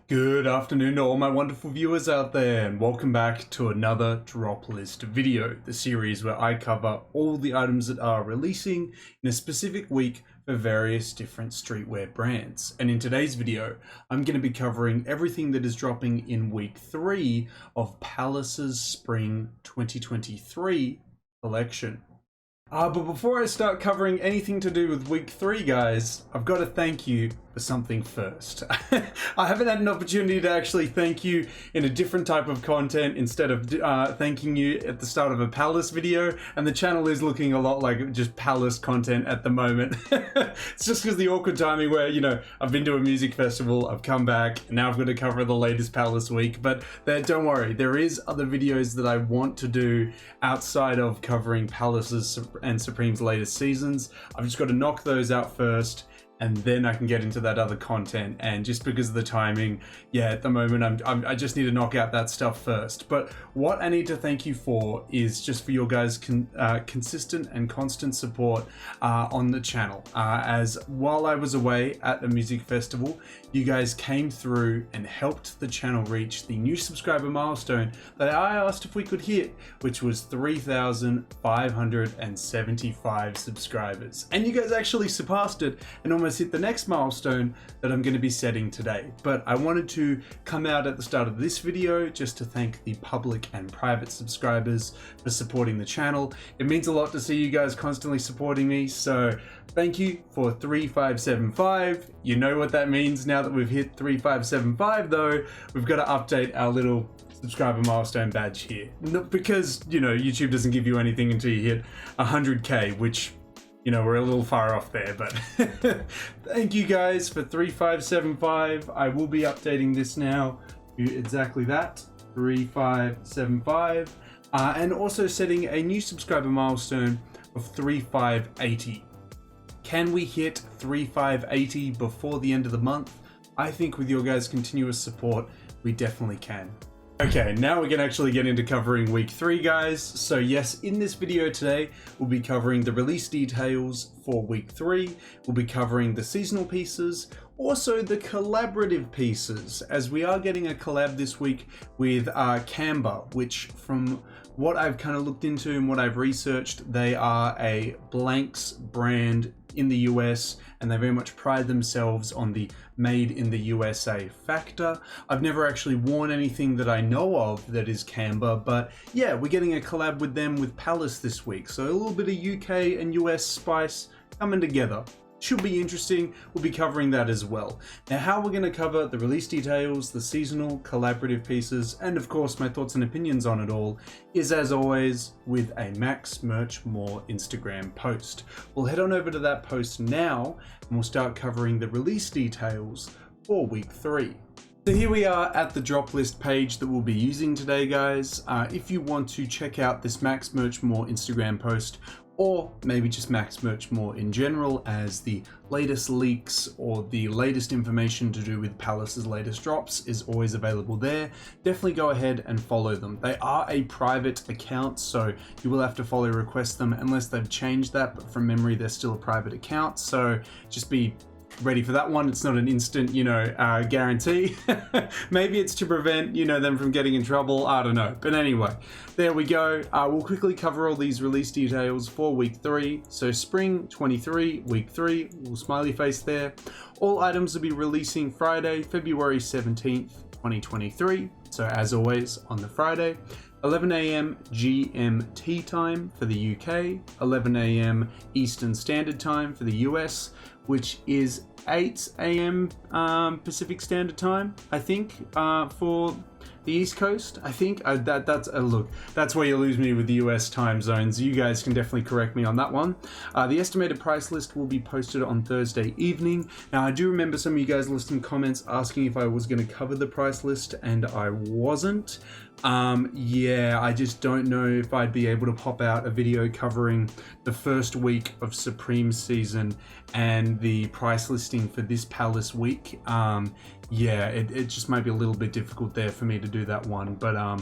Good afternoon to all my wonderful viewers out there, and welcome back to another drop list video, the series where I cover all the items that are releasing in a specific week for various different streetwear brands. And in today's video, I'm going to be covering everything that is dropping in week 3 of Palace's Spring 2023 collection. But before I start covering anything to do with week 3, guys, I've got to thank you for something first. I haven't had an opportunity to actually thank you in a different type of content instead of thanking you at the start of a Palace video, and the channel is looking a lot like just Palace content at the moment. It's just because the awkward timing where, you know, I've been to a music festival, I've come back, and now I've got to cover the latest Palace week, but don't worry, there is other videos that I want to do outside of covering Palace's and Supreme's latest seasons. I've just got to knock those out first, and then I can get into that other content. And just because of the timing, yeah, at the moment I just need to knock out that stuff first. But what I need to thank you for is just for your guys' consistent and constant support on the channel. As while I was away at the music festival, you guys came through and helped the channel reach the new subscriber milestone that I asked if we could hit, which was 3,575 subscribers. And you guys actually surpassed it and almost hit the next milestone that I'm going to be setting today. But I wanted to come out at the start of this video just to thank the public and private subscribers for supporting the channel. It means a lot to see you guys constantly supporting me, so thank you for 3,575. You know what that means now that we've hit 3,575 though. We've got to update our little subscriber milestone badge here. Not because, you know, YouTube doesn't give you anything until you hit 100k, which, you know, we're a little far off there, but thank you guys for 3,575. I will be updating this now to exactly that, 3,575, and also setting a new subscriber milestone of 3,580. Can we hit 3,580 before the end of the month? I think with your guys' continuous support, we definitely can. Okay, now we can actually get into covering week 3, guys. So yes, in this video today, we'll be covering the release details for week 3. We'll be covering the seasonal pieces, also the collaborative pieces, as we are getting a collab this week with Canva, which from what I've kind of looked into and what I've researched, they are a blanks brand in the US, and they very much pride themselves on the made in the USA factor. I've never actually worn anything that I know of that is Canva, but yeah, we're getting a collab with them with Palace this week. So a little bit of UK and US spice coming together. Should be interesting. We'll be covering that as well. Now, how we're going to cover the release details, the seasonal, collaborative pieces, and of course my thoughts and opinions on it all is, as always, with a Max Merch More Instagram post. We'll head on over to that post now and we'll start covering the release details for week 3. So here we are at the drop list page that we'll be using today, guys. If you want to check out this Max Merch More Instagram post, or maybe just Max Merch More in general as the latest leaks or the latest information to do with Palace's latest drops is always available there. Definitely go ahead and follow them. They are a private account, so you will have to follow request them unless they've changed that, but from memory they're still a private account, so just be ready for that one. It's not an instant, you know, guarantee. Maybe it's to prevent, you know, them from getting in trouble. I don't know. But anyway, there we go. We'll quickly cover all these release details for week 3. So Spring 23, week 3, little smiley face there. All items will be releasing Friday, February 17th, 2023. So as always, on the Friday, 11 a.m. GMT time for the UK, 11 a.m. Eastern Standard Time for the US, which is 8 a.m. Pacific Standard Time, I think, for the East Coast. I think that's look, that's where you lose me with the US time zones. You guys can definitely correct me on that one. The estimated price list will be posted on Thursday evening. Now, I do remember some of you guys listing comments asking if I was going to cover the price list, and I wasn't. Yeah, I just don't know if I'd be able to pop out a video covering the first week of Supreme season and the price listing for this Palace week. Yeah, it just might be a little bit difficult there for me to do that one, but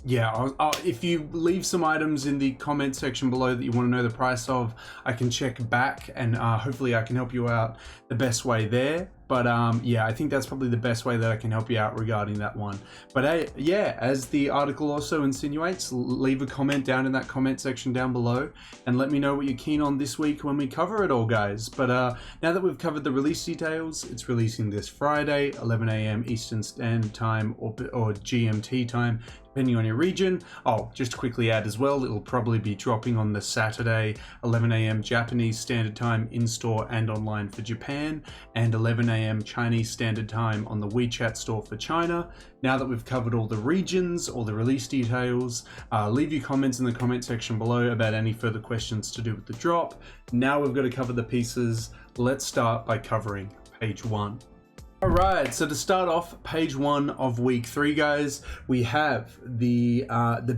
yeah, if you leave some items in the comment section below that you want to know the price of, I can check back and hopefully I can help you out the best way there. But yeah, I think that's probably the best way that I can help you out regarding that one. But yeah, as the article also insinuates, leave a comment down in that comment section down below and let me know what you're keen on this week when we cover it all, guys. But now that we've covered the release details, it's releasing this Friday, 11 a.m. Eastern Standard Time or GMT time, depending on your region. Oh, just to quickly add as well, it'll probably be dropping on the Saturday, 11 a.m. Japanese Standard Time in-store and online for Japan, and 11 a.m. Chinese Standard Time on the WeChat store for China. Now that we've covered all the regions, all the release details, leave your comments in the comment section below about any further questions to do with the drop. Now we've got to cover the pieces. Let's start by covering page 1. Alright, so to start off, page 1 of week 3, guys, we have the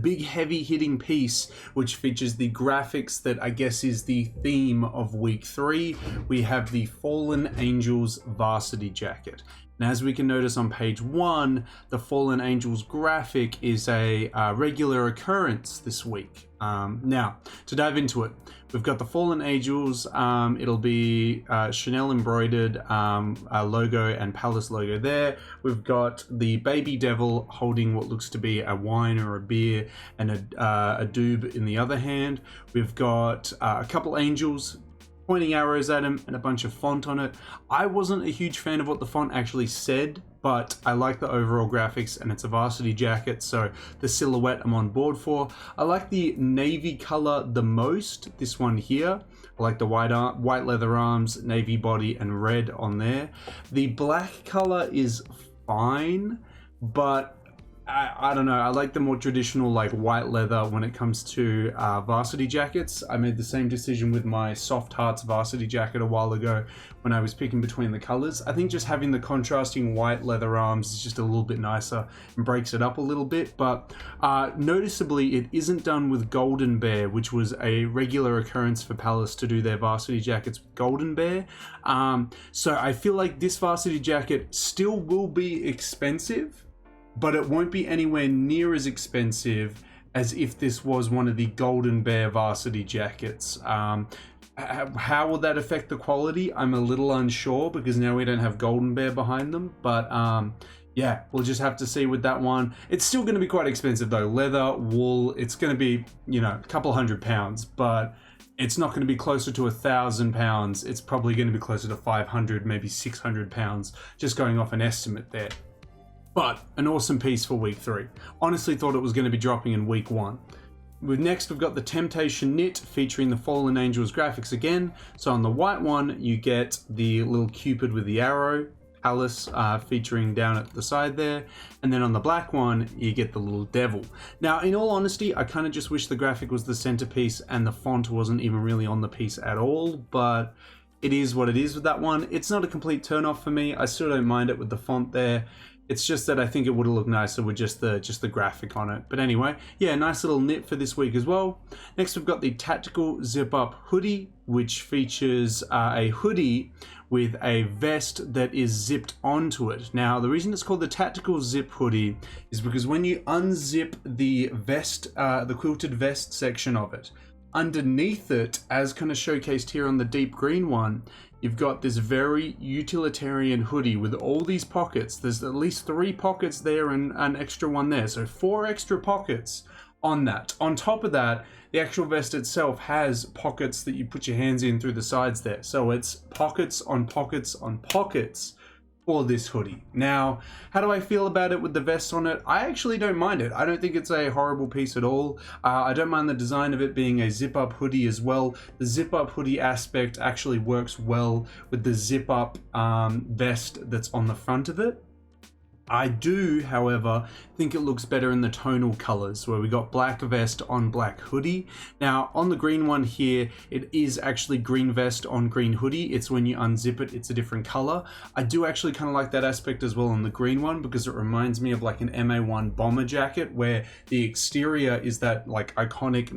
big heavy hitting piece, which features the graphics that I guess is the theme of week 3. We have the Fallen Angels varsity jacket. And as we can notice on page 1, the Fallen Angels graphic is a regular occurrence this week. Now, to dive into it, we've got the Fallen Angels. It'll be Chanel embroidered logo and Palace logo there. We've got the baby devil holding what looks to be a wine or a beer and a doob in the other hand. We've got a couple angels pointing arrows at him and a bunch of font on it. I wasn't a huge fan of what the font actually said, but I like the overall graphics and it's a varsity jacket, so the silhouette I'm on board for. I like the navy color the most, this one here. I like the white leather arms, navy body, and red on there. The black color is fine, but I don't know, I like the more traditional like white leather when it comes to varsity jackets. I made the same decision with my Soft Hearts varsity jacket a while ago when I was picking between the colors. I think just having the contrasting white leather arms is just a little bit nicer and breaks it up a little bit, but noticeably it isn't done with Golden Bear, which was a regular occurrence for Palace to do their varsity jackets with Golden Bear. So I feel like this varsity jacket still will be expensive, but it won't be anywhere near as expensive as if this was one of the Golden Bear varsity jackets. How will that affect the quality? I'm a little unsure because now we don't have Golden Bear behind them, but yeah, we'll just have to see with that one. It's still going to be quite expensive though. Leather, wool, it's going to be, you know, a couple £100, but it's not going to be closer to £1,000. It's probably going to be closer to 500, maybe £600, just going off an estimate there. But an awesome piece for week 3. Honestly thought it was going to be dropping in week 1. Next we've got the Temptation Knit featuring the Fallen Angels graphics again. So on the white one you get the little Cupid with the arrow, Palace featuring down at the side there, and then on the black one you get the little devil. Now in all honesty, I kind of just wish the graphic was the centerpiece and the font wasn't even really on the piece at all, but it is what it is with that one. It's not a complete turn off for me. I still don't mind it with the font there. It's just that I think it would have looked nicer with just the graphic on it. But anyway, yeah, nice little knit for this week as well. Next, we've got the Tactical Zip Up Hoodie, which features a hoodie with a vest that is zipped onto it. Now, the reason it's called the Tactical Zip Hoodie is because when you unzip the vest, the quilted vest section of it, underneath it, as kind of showcased here on the deep green one, you've got this very utilitarian hoodie with all these pockets. There's at least 3 pockets there and an extra one there. So 4 extra pockets on that. On top of that, the actual vest itself has pockets that you put your hands in through the sides there. So it's pockets on pockets on pockets for this hoodie. Now, how do I feel about it with the vest on it? I actually don't mind it. I don't think it's a horrible piece at all. I don't mind the design of it being a zip-up hoodie as well. The zip-up hoodie aspect actually works well with the zip-up vest that's on the front of it. I do, however, think it looks better in the tonal colors where we got black vest on black hoodie. Now on the green one here, it is actually green vest on green hoodie. It's when you unzip it, it's a different color. I do actually kind of like that aspect as well on the green one because it reminds me of like an MA1 bomber jacket where the exterior is that like iconic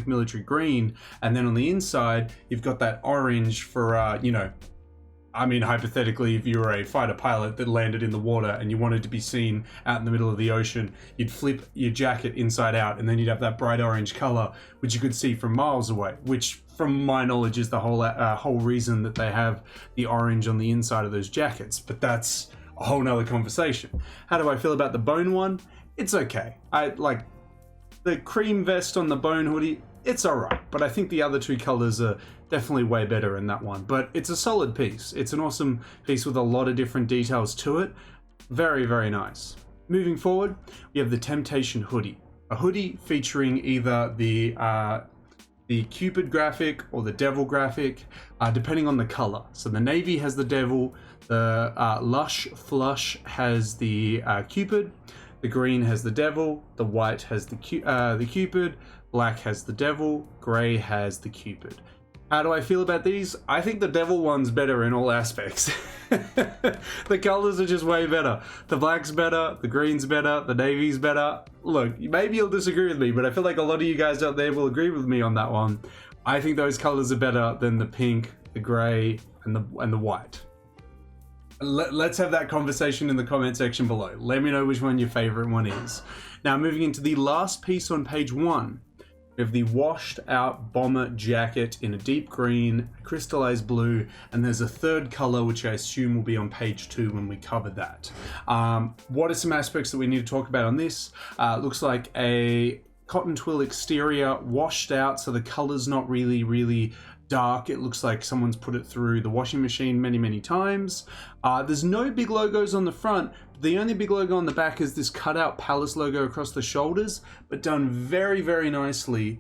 military green, and then on the inside you've got that orange for you know, I mean, hypothetically, if you were a fighter pilot that landed in the water and you wanted to be seen out in the middle of the ocean, you'd flip your jacket inside out and then you'd have that bright orange color, which you could see from miles away, which from my knowledge is the whole reason that they have the orange on the inside of those jackets. But that's a whole nother conversation. How do I feel about the bone one? It's okay. I like the cream vest on the bone hoodie. It's all right, but I think the other two colors are definitely way better in that one. But it's a solid piece. It's an awesome piece with a lot of different details to it. Very, very nice. Moving forward, we have the Temptation hoodie. A hoodie featuring either the Cupid graphic or the Devil graphic, depending on the color. So the navy has the Devil, the Lush Flush has the Cupid, the green has the Devil, the white has the Cupid, black has the Devil, grey has the Cupid. How do I feel about these? I think the Devil one's better in all aspects. The colors are just way better. The black's better, the green's better, the navy's better. Look, maybe you'll disagree with me, but I feel like a lot of you guys out there will agree with me on that one. I think those colors are better than the pink, the grey, and the white. Let's have that conversation in the comment section below. Let me know which one your favorite one is. Now, moving into the last piece on page 1. We have the washed out bomber jacket in a deep green, crystallized blue, and there's a third color which I assume will be on page 2 when we cover that. What are some aspects that we need to talk about on this? Looks like a cotton twill exterior, washed out, so the color's not really dark. It looks like someone's put it through the washing machine many times. There's no big logos on the front. The only big logo on the back is this cutout Palace logo across the shoulders, but done very nicely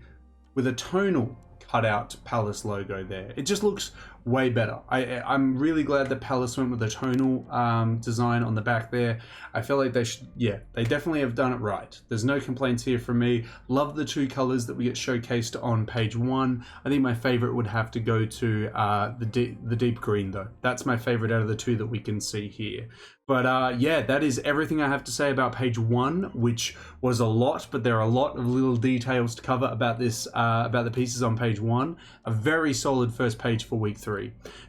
with a tonal cutout Palace logo there. It just looks way better. I'm really glad that Palace went with a tonal design on the back there. I feel like they definitely have done it right. There's no complaints here from me. Love the two colors that we get showcased on page 1. I think my favorite would have to go to the deep green though. That's my favorite out of the two that we can see here. But yeah, that is everything I have to say about page 1, which was a lot, but there are a lot of little details to cover about this, about the pieces on page 1. A very solid first page for week 3.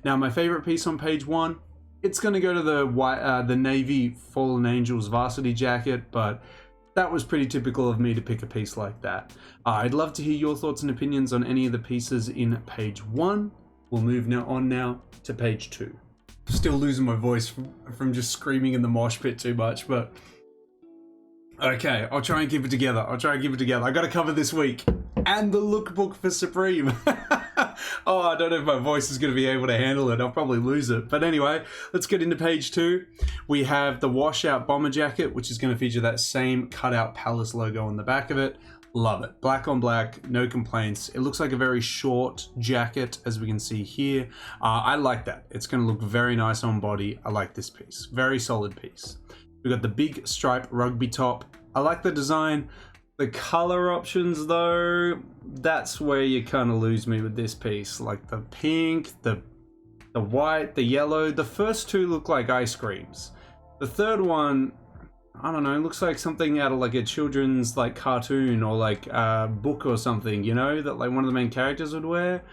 Now, my favorite piece on page 1, it's going to go to the Navy Fallen Angels varsity jacket, but that was pretty typical of me to pick a piece like that. I'd love to hear your thoughts and opinions on any of the pieces in page 1. We'll move on now to page 2. Still losing my voice from just screaming in the mosh pit too much, but okay, I'll try and keep it together. I gotta cover this week and the lookbook for Supreme. Oh, I don't know if my voice is gonna be able to handle it. I'll probably lose it. But anyway, let's get into page 2. We have the washout bomber jacket, which is gonna feature that same cutout Palace logo on the back of it. Love it. Black on black, no complaints. It looks like a very short jacket, as we can see here. I like that. It's going to look very nice on body. I like this piece. Very solid piece. We've got the big stripe rugby top. I like the design. The color options, though, that's where you kind of lose me with this piece. Like the pink, the white, the yellow. The first two look like ice creams. The third one, I don't know, it looks like something out of like a children's like cartoon or like book or something, you know, that like one of the main characters would wear.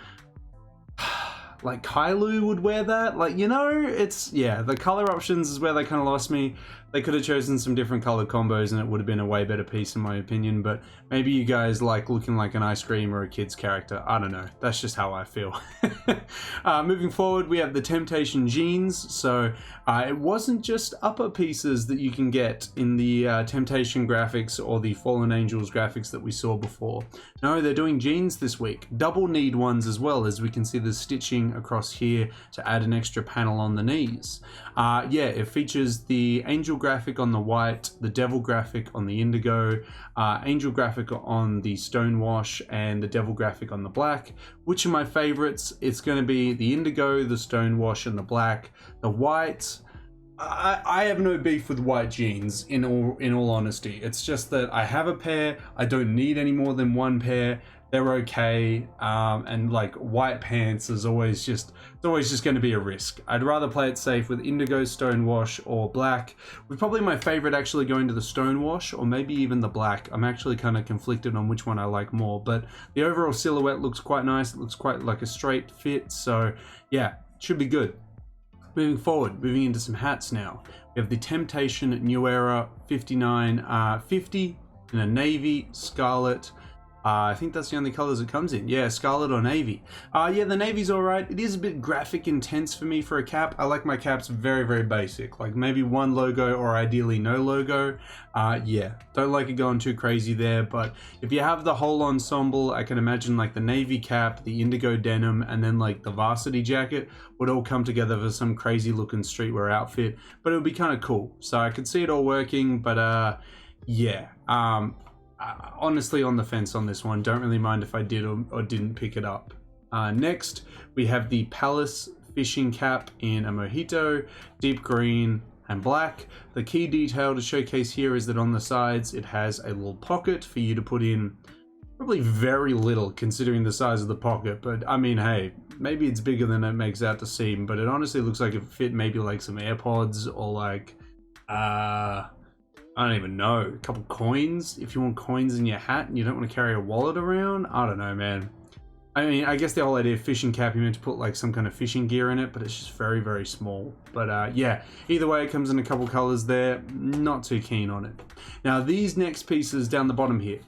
Like Kailu would wear that, like, you know, it's, yeah, the color options is where they kind of lost me. They could have chosen some different color combos and it would have been a way better piece in my opinion, but maybe you guys like looking like an ice cream or a kid's character. I don't know, that's just how I feel. Moving forward, we have the Temptation jeans. So it wasn't just upper pieces that you can get in the Temptation graphics or the Fallen Angels graphics that we saw before. No, they're doing jeans this week. Double kneed ones as well, as we can see the stitching across here to add an extra panel on the knees. Yeah, it features the Angel graphic on the white, the Devil graphic on the indigo, Angel graphic on the stonewash, and the Devil graphic on the black. Which are my favorites? It's going to be the indigo, the stonewash, and the black. The white, I have no beef with white jeans in all honesty. It's just that I have a pair. I don't need any more than one pair. They're okay, and like white pants is always just going to be a risk. I'd rather play it safe with indigo, stonewash, or black. With probably my favorite actually going to the stonewash, or maybe even the black. I'm actually kind of conflicted on which one I like more, but the overall silhouette looks quite nice. It looks quite like a straight fit, so yeah, should be good. Moving forward, moving into some hats now. We have the Temptation New Era 5950 in a navy, scarlet. I think that's the only colors it comes in. Yeah, scarlet or navy. Yeah, the navy's all right. It is a bit graphic intense for me for a cap. I like my caps very, very basic. Like maybe one logo or ideally no logo. Yeah, don't like it going too crazy there. But if you have the whole ensemble, I can imagine like the navy cap, the indigo denim, and then like the varsity jacket would all come together for some crazy looking streetwear outfit. But it would be kind of cool. So I could see it all working, but yeah. Honestly on the fence on this one. Don't really mind if I did or didn't pick it up. Next, we have the Palace fishing cap in a mojito, deep green and black. The key detail to showcase here is that on the sides it has a little pocket for you to put in probably very little considering the size of the pocket, but I mean, hey, maybe it's bigger than it makes out to seem, but it honestly looks like it fit maybe like some AirPods or like I don't even know, a couple coins if you want coins in your hat and you don't want to carry a wallet around. I don't know, man. I mean, I guess the whole idea of fishing cap, you meant to put like some kind of fishing gear in it, but it's just very, very small. But yeah, either way, it comes in a couple colors there. Not too keen on it. Now, these next pieces down the bottom here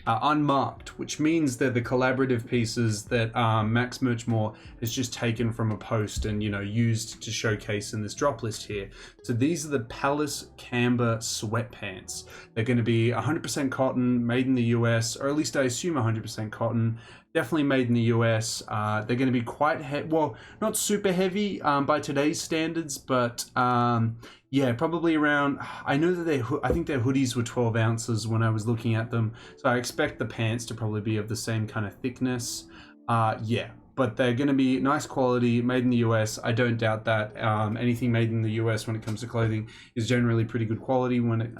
are unmarked, which means they're the collaborative pieces that Max Merchmore has just taken from a post and, you know, used to showcase in this drop list here. So these are the Palace Camber sweatpants. They're going to be 100% cotton, made in the US, or at least I assume 100% cotton. Definitely made in the US. They're going to be quite heavy, well, not super heavy by today's standards, but yeah, probably around, I know that I think their hoodies were 12 ounces when I was looking at them. So I expect the pants to probably be of the same kind of thickness. Yeah, but they're going to be nice quality, made in the US. I don't doubt that. Anything made in the US when it comes to clothing is generally pretty good quality when it,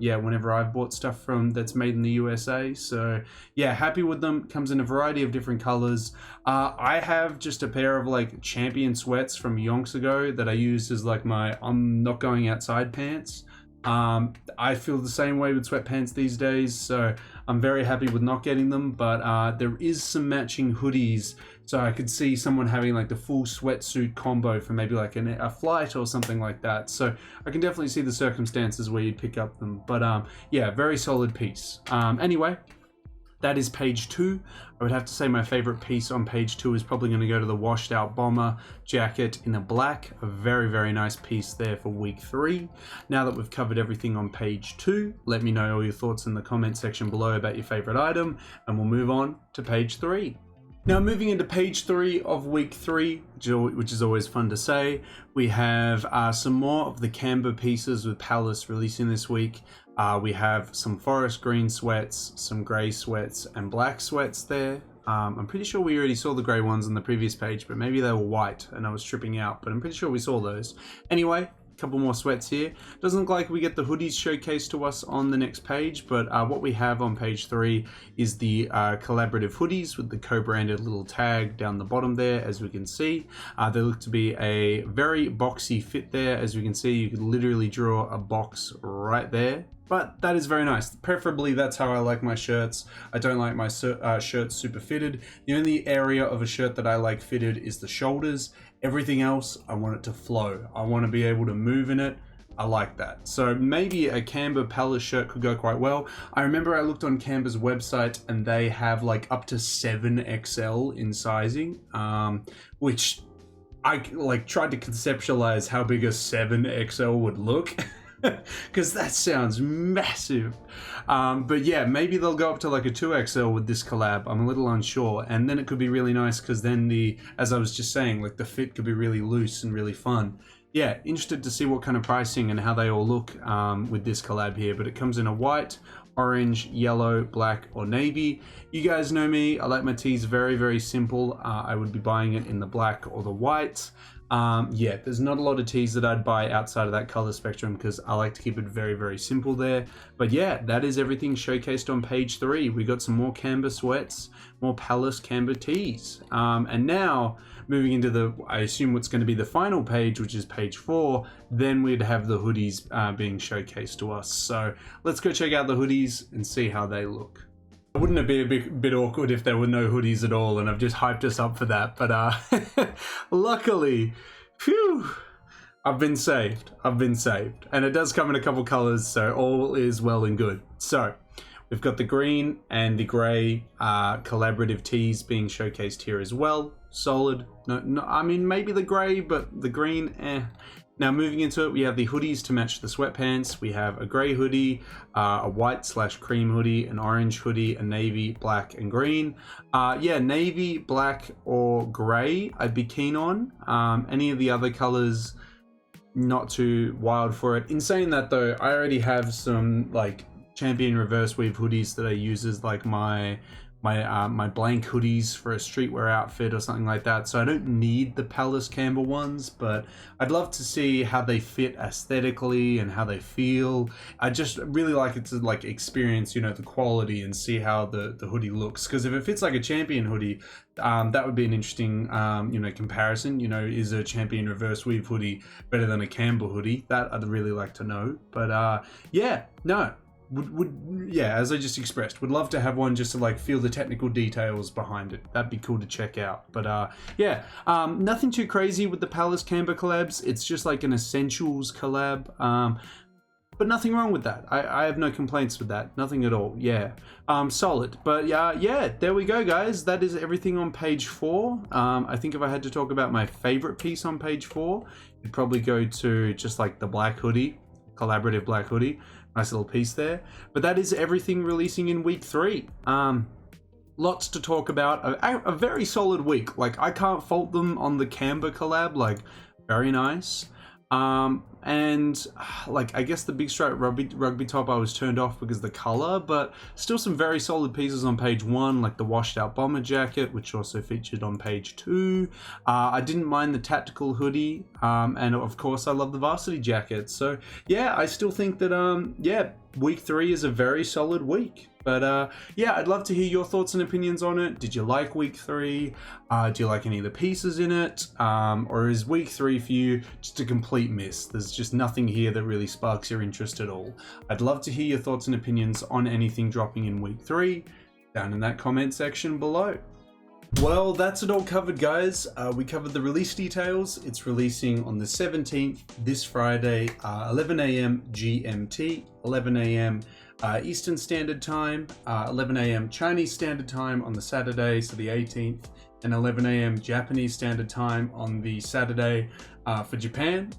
yeah, whenever I've bought stuff from that's made in the USA. So yeah, happy with them. Comes in a variety of different colors. I have just a pair of like Champion sweats from yonks ago that I used as like my I'm not going outside pants. I feel the same way with sweatpants these days, so I'm very happy with not getting them, but there is some matching hoodies, so I could see someone having like the full sweatsuit combo for maybe like a flight or something like that, so I can definitely see the circumstances where you'd pick up them, but yeah, very solid piece. Anyway, that is page 2. I would have to say my favorite piece on page 2 is probably going to go to the washed out bomber jacket in the black. A very, very nice piece there for week 3. Now that we've covered everything on page 2, let me know all your thoughts in the comment section below about your favorite item, and we'll move on to page 3. Now moving into page 3 of week 3, which is always fun to say, we have some more of the Camber pieces with Palace releasing this week. We have some forest green sweats, some grey sweats, and black sweats there. I'm pretty sure we already saw the grey ones on the previous page, but maybe they were white and I was tripping out, but I'm pretty sure we saw those. Anyway, a couple more sweats here. Doesn't look like we get the hoodies showcased to us on the next page, but what we have on page 3 is the collaborative hoodies with the co-branded little tag down the bottom there, as we can see. They look to be a very boxy fit there. As we can see, you could literally draw a box right there. But that is very nice. Preferably, that's how I like my shirts. I don't like my shirts super fitted. The only area of a shirt that I like fitted is the shoulders. Everything else, I want it to flow. I want to be able to move in it. I like that. So maybe a Camber Palace shirt could go quite well. I remember I looked on Camber's website and they have like up to 7XL in sizing, which I like tried to conceptualize how big a 7XL would look. Because that sounds massive. But yeah, maybe they'll go up to like a 2XL with this collab. I'm a little unsure. And then it could be really nice because then as I was just saying, like the fit could be really loose and really fun. Yeah, interested to see what kind of pricing and how they all look with this collab here. But it comes in a white, orange, yellow, black, or navy. You guys know me. I like my tees very, very simple. I would be buying it in the black or the white. Yeah, there's not a lot of tees that I'd buy outside of that color spectrum because I like to keep it very, very simple there. But yeah, that is everything showcased on page 3. We got some more Camber sweats, more Palace Camber tees. And now moving into I assume what's going to be the final page, which is page 4, then we'd have the hoodies being showcased to us. So let's go check out the hoodies and see how they look. Wouldn't it be a bit awkward if there were no hoodies at all, and I've just hyped us up for that, but luckily, phew, I've been saved. I've been saved. And it does come in a couple colors, so all is well and good. So we've got the green and the grey collaborative tees being showcased here as well. Solid. No, I mean, maybe the grey, but the green, eh. Now moving into it, we have the hoodies to match the sweatpants. We have a grey hoodie, a white/cream hoodie, an orange hoodie, a navy, black, and green. Yeah, navy, black, or grey I'd be keen on. Any of the other colours, not too wild for it. In saying that though, I already have some like champion reverse weave hoodies that I use as like my blank hoodies for a streetwear outfit or something like that, so I don't need the Palace Camber ones, but I'd love to see how they fit aesthetically and how they feel. I just really like it to like experience, you know, the quality and see how the hoodie looks, because if it fits like a champion hoodie, that would be an interesting you know, comparison. You know, is a champion reverse weave hoodie better than a Camber hoodie? That I'd really like to know. But yeah, no, yeah, as I just expressed, would love to have one just to like feel the technical details behind it. That'd be cool to check out. But yeah, nothing too crazy with the Palace Camber collabs. It's just like an essentials collab, but nothing wrong with that. I have no complaints with that, nothing at all. Yeah, solid. But yeah, there we go, guys. That is everything on page 4. I think if I had to talk about my favorite piece on page 4, it'd probably go to just like the black hoodie, collaborative black hoodie. Nice little piece there. But that is everything releasing in week 3. Lots to talk about. A very solid week. Like, I can't fault them on the Camber collab. Like, very nice. And like, I guess the big stripe rugby top I was turned off because of the color, but still some very solid pieces on page 1, like the washed out bomber jacket, which also featured on page 2. I didn't mind the tactical hoodie, and of course I love the varsity jacket. So yeah, I still think that yeah, week 3 is a very solid week. But yeah, I'd love to hear your thoughts and opinions on it. Did you like week 3? Do you like any of the pieces in it? Or is week 3 for you just a complete miss? There's just nothing here that really sparks your interest at all. I'd love to hear your thoughts and opinions on anything dropping in week 3 down in that comment section below. Well, that's it all covered, guys. We covered the release details. It's releasing on the 17th, this Friday, 11 a.m. GMT, 11 a.m. Eastern Standard Time, 11 a.m. Chinese Standard Time on the Saturday, so the 18th, and 11 a.m. Japanese Standard Time on the Saturday for Japan.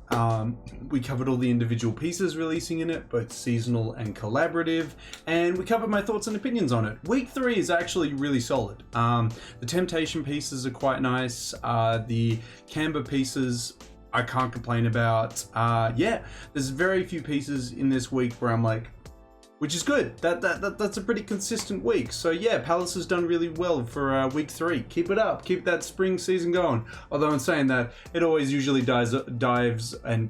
We covered all the individual pieces releasing in it, both seasonal and collaborative, and we covered my thoughts and opinions on it. Week 3 is actually really solid. The Temptation pieces are quite nice. The Camber pieces I can't complain about. Yeah, there's very few pieces in this week where I'm like, which is good. That's a pretty consistent week. So yeah, Palace has done really well for week 3. Keep it up. Keep that spring season going. Although in saying that, it always usually dives and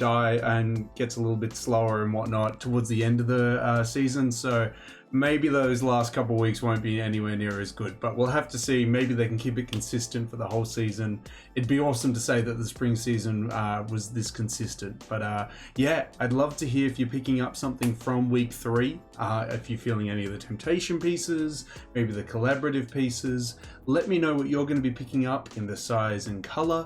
gets a little bit slower and whatnot towards the end of the season. So maybe those last couple of weeks won't be anywhere near as good, but we'll have to see. Maybe they can keep it consistent for the whole season. It'd be awesome to say that the spring season was this consistent. But yeah, I'd love to hear if you're picking up something from week 3, if you're feeling any of the Temptation pieces, maybe the collaborative pieces. Let me know what you're going to be picking up in the size and color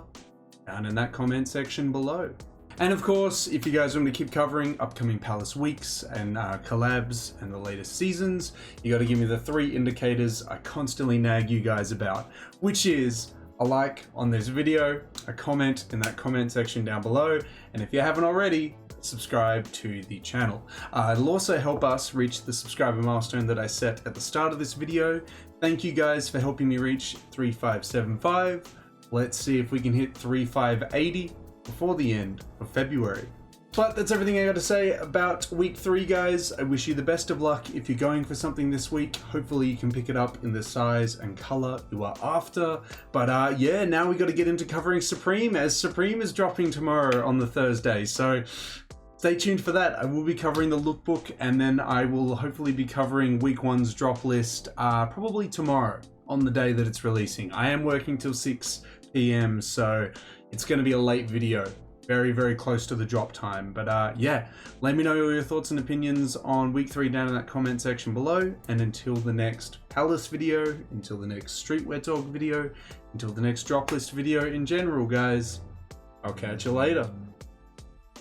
down in that comment section below. And of course, if you guys want me to keep covering upcoming Palace weeks and collabs and the latest seasons, you got to give me the 3 indicators I constantly nag you guys about, which is a like on this video, a comment in that comment section down below, and if you haven't already, subscribe to the channel. It'll also help us reach the subscriber milestone that I set at the start of this video. Thank you guys for helping me reach 3575. Let's see if we can hit 3580 before the end of February. But that's everything I got to say about week 3, guys. I wish you the best of luck if you're going for something this week. Hopefully you can pick it up in the size and color you are after. But yeah, now we got to get into covering Supreme, as Supreme is dropping tomorrow on the Thursday. So stay tuned for that. I will be covering the lookbook, and then I will hopefully be covering week 1's drop list probably tomorrow on the day that it's releasing. I am working till 6 p.m. so it's going to be a late video, very, very close to the drop time. But yeah, let me know your thoughts and opinions on week 3 down in that comment section below. And until the next Palace video, until the next Streetwear Talk video, until the next drop list video in general, guys, I'll catch you later.